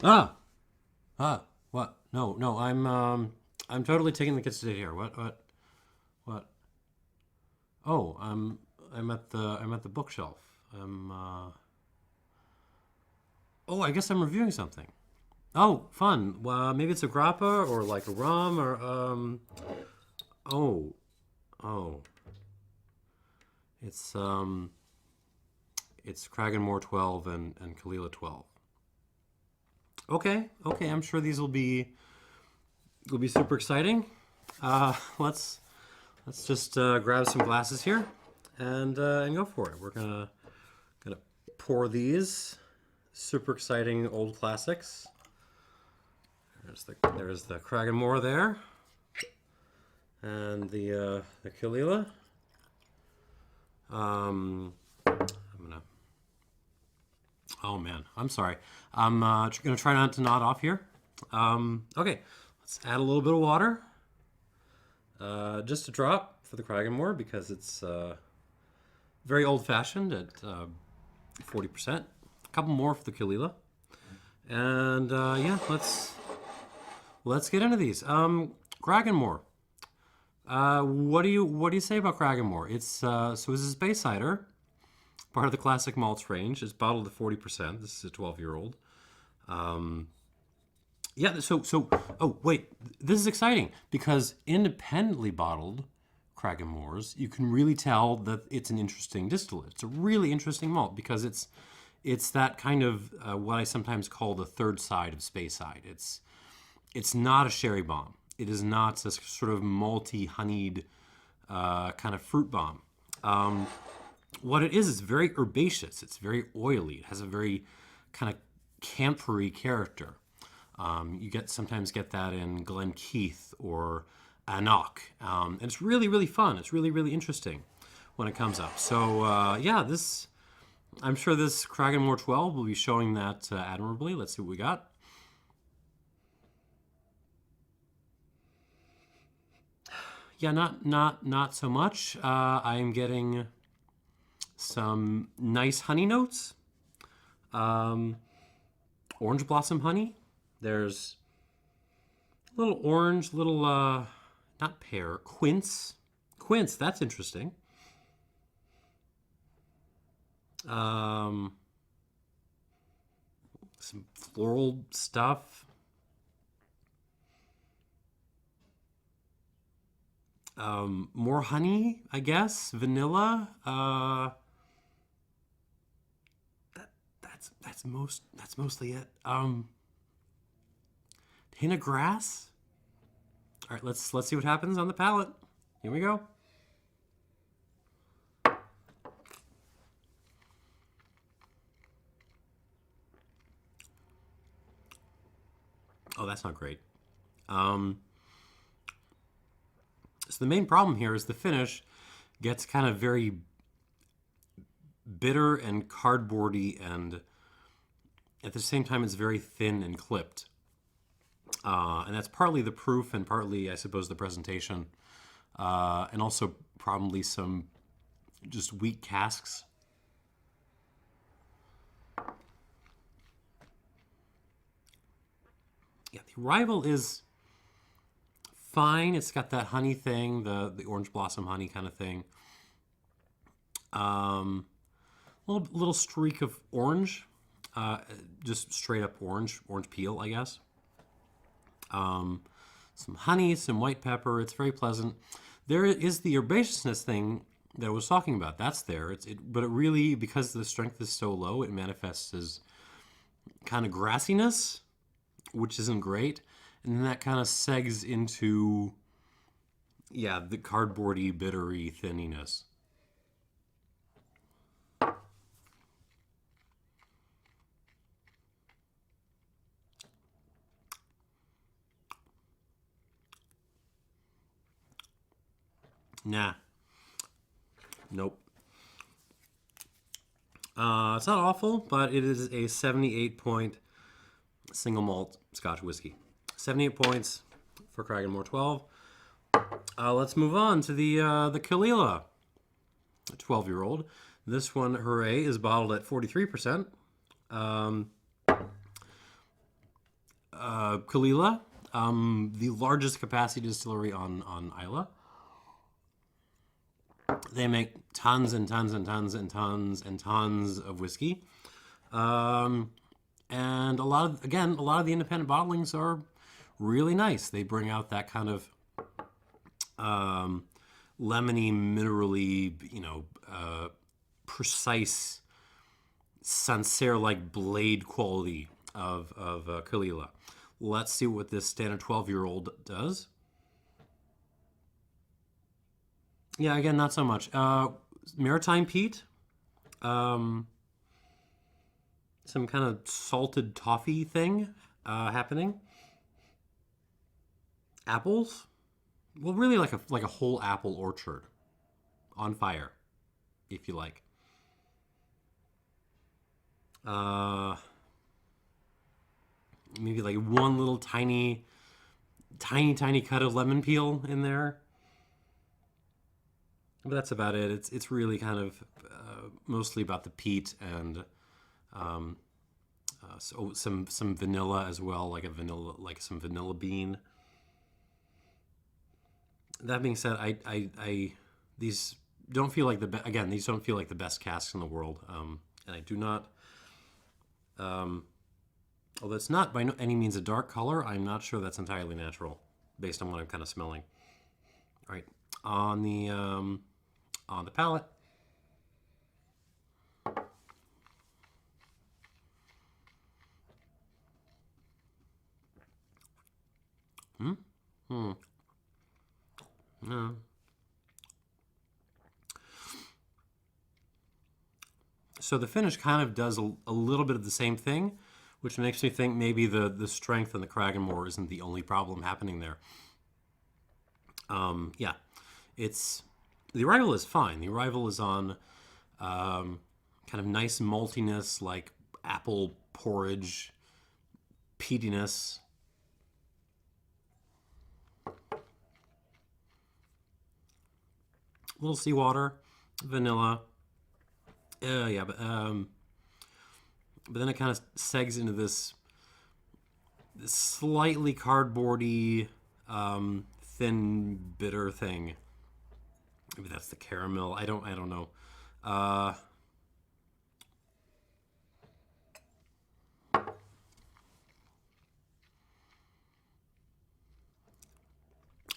Ah, what? No, no, I'm totally taking the kids today here. What? Oh, I'm at the bookshelf. Oh, I guess I'm reviewing something. Oh, fun. Well, maybe it's a grappa or like a rum or Oh, oh, it's it's Cragganmore 12 and Caol Ila 12. Okay, okay. I'm sure these will be super exciting. Uh, let's let's just grab some glasses here and go for it. We're gonna pour these super exciting old classics. There's the Cragganmore there, and the Caol Ila. I'm gonna. Oh man, I'm sorry. I'm gonna try not to nod off here. Okay, let's add a little bit of water, just a drop for the Cragganmore because it's very old-fashioned at 40%. A couple more for the Caol Ila, and yeah, let's get into these. Cragganmore. What do you say about Cragganmore? It's so this is Speysider, part of the classic malts range. It's bottled at 40%. This is a 12-year-old. Yeah. So. Oh wait, this is exciting because independently bottled Cragganmores, you can really tell that it's an interesting distillate. It's a really interesting malt because it's that kind of what I sometimes call the third side of Speyside. It's not a sherry bomb. It is not a sort of malty, honeyed kind of fruit bomb. What it is very herbaceous. It's very oily. It has a very kind of camphory character. You sometimes get that in Glen Keith or Anok, and it's really really fun. It's really really interesting when it comes up. So yeah, I'm sure this Cragganmore 12 will be showing that admirably. Let's see what we got. Yeah, not so much. I'm getting some nice honey notes. Orange blossom honey. There's a little orange, little not pear, quince. Quince, that's interesting. Some floral stuff. More honey, I guess. Vanilla. That's mostly it. Hint of grass. All right, let's see what happens on the palate. Here we go. Oh, that's not great. So the main problem here is the finish gets kind of very bitter and cardboardy, and at the same time it's very thin and clipped. And that's partly the proof and partly, I suppose, the presentation. And also probably some just weak casks. Yeah, the arrival is fine. It's got that honey thing, the orange blossom honey kind of thing. Little streak of orange, just straight up orange peel, I guess. Some honey, some white pepper. It's very pleasant. There is the herbaceousness thing that I was talking about. That's there. But it really, because the strength is so low, it manifests as kind of grassiness, which isn't great. And then that kind of segs into, yeah, the cardboardy, bittery thinniness. Nah. Nope. It's not awful, but it is a 78-point single malt Scotch whiskey. 78 points for Cragganmore 12. Let's move on to the Caol Ila 12-year-old. This one, hooray, is bottled at 43%. Caol Ila, the largest capacity distillery on Islay. They make tons and tons and tons and tons and tons of whiskey. And a lot of the independent bottlings are really nice. They bring out that kind of lemony, minerally, precise Sancerre-like blade quality of Caol Ila. Let's see what this standard 12-year-old does. Yeah, again, not so much. Maritime peat. Some kind of salted toffee thing happening. Apples. Well, really like a whole apple orchard on fire, if you like. Maybe like one little tiny cut of lemon peel in there. But that's about it. It's really kind of mostly about the peat and so some vanilla as well, like some vanilla bean. That being said, these don't feel like these don't feel like the best casks in the world, and I do not. Although it's not by any means a dark color, I'm not sure that's entirely natural, based on what I'm kind of smelling. All right, on the palate. No. So the finish kind of does a little bit of the same thing, which makes me think maybe the strength in the Cragganmore isn't the only problem happening there. Yeah, the arrival is fine. The arrival is on kind of nice maltiness, like apple porridge, peatiness. A little seawater, vanilla. Yeah, but then it kind of segs into this slightly cardboardy, thin, bitter thing. Maybe that's the caramel. I don't know.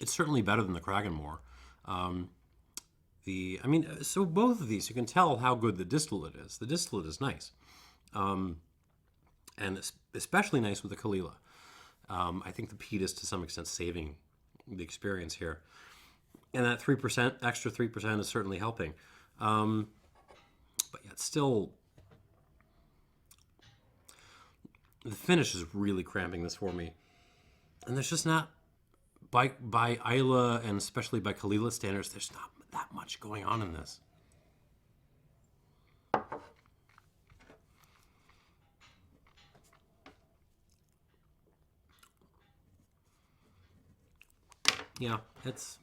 It's certainly better than the Cragganmore. So both of these, you can tell how good the distillate is. The distillate is nice. And especially nice with the Caol Ila. I think the peat is to some extent saving the experience here. And that 3%, extra 3% is certainly helping. But yeah, it's still... The finish is really cramping this for me. And there's just not... By Islay and especially by Caol Ila standards, there's not that much going on in this. Yeah, it's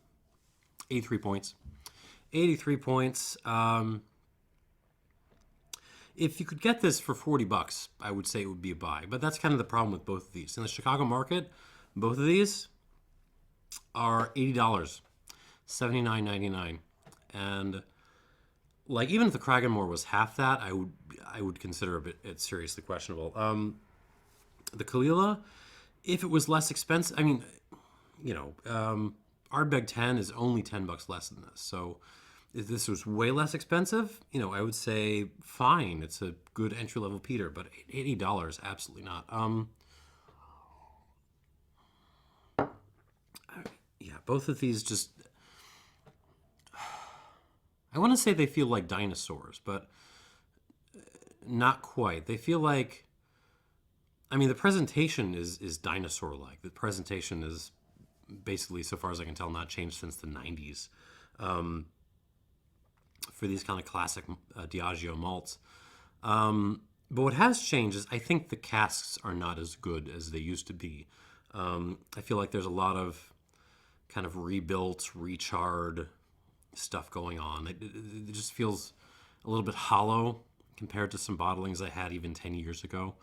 83 points. 83 points. If you could get this for $40, I would say it would be a buy. But that's kind of the problem with both of these. In the Chicago market, both of these are $80, $79.99, and like even if the Cragganmore was half that, I would consider it seriously questionable. The Caol Ila, if it was less expensive, I mean, Ardbeg 10 is only $10 less than this. So if this was way less expensive, I would say fine. It's a good entry level peater, but $80, absolutely not. Yeah, both of these just... I want to say they feel like dinosaurs, but not quite. They feel like... I mean, the presentation is dinosaur-like. The presentation is basically, so far as I can tell, not changed since the 90s. For these kind of classic Diageo malts. But what has changed is I think the casks are not as good as they used to be. I feel like there's a lot of kind of rebuilt, recharred stuff going on. It just feels a little bit hollow compared to some bottlings I had even 10 years ago.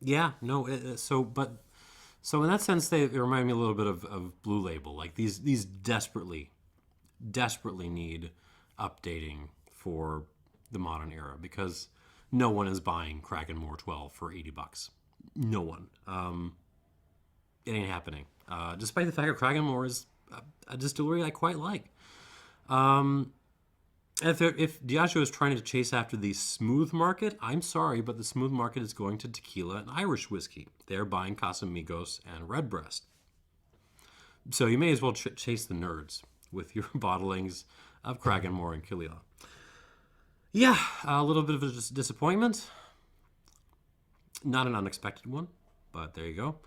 Yeah, no. So in that sense, they remind me a little bit of Blue Label. Like these desperately need updating for the modern era because no one is buying Cragganmore 12 for $80. No one. It ain't happening. Despite the fact that Cragganmore is a distillery I quite like. If Diageo is trying to chase after the smooth market, I'm sorry, but the smooth market is going to tequila and Irish whiskey. They're buying Casamigos and Redbreast. So you may as well chase the nerds with your bottlings of Cragganmore and Caol Ila. Yeah, a little bit of a disappointment. Not an unexpected one, but there you go.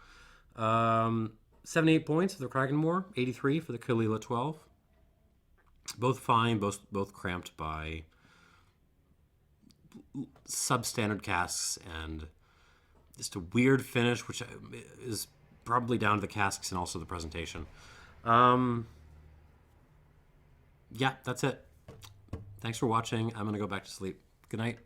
78 points for the Cragganmore, 83 for the Caol Ila 12. Both fine, both cramped by substandard casks and just a weird finish, which is probably down to the casks and also the presentation. Yeah, that's it. Thanks for watching. I'm going to go back to sleep. Good night.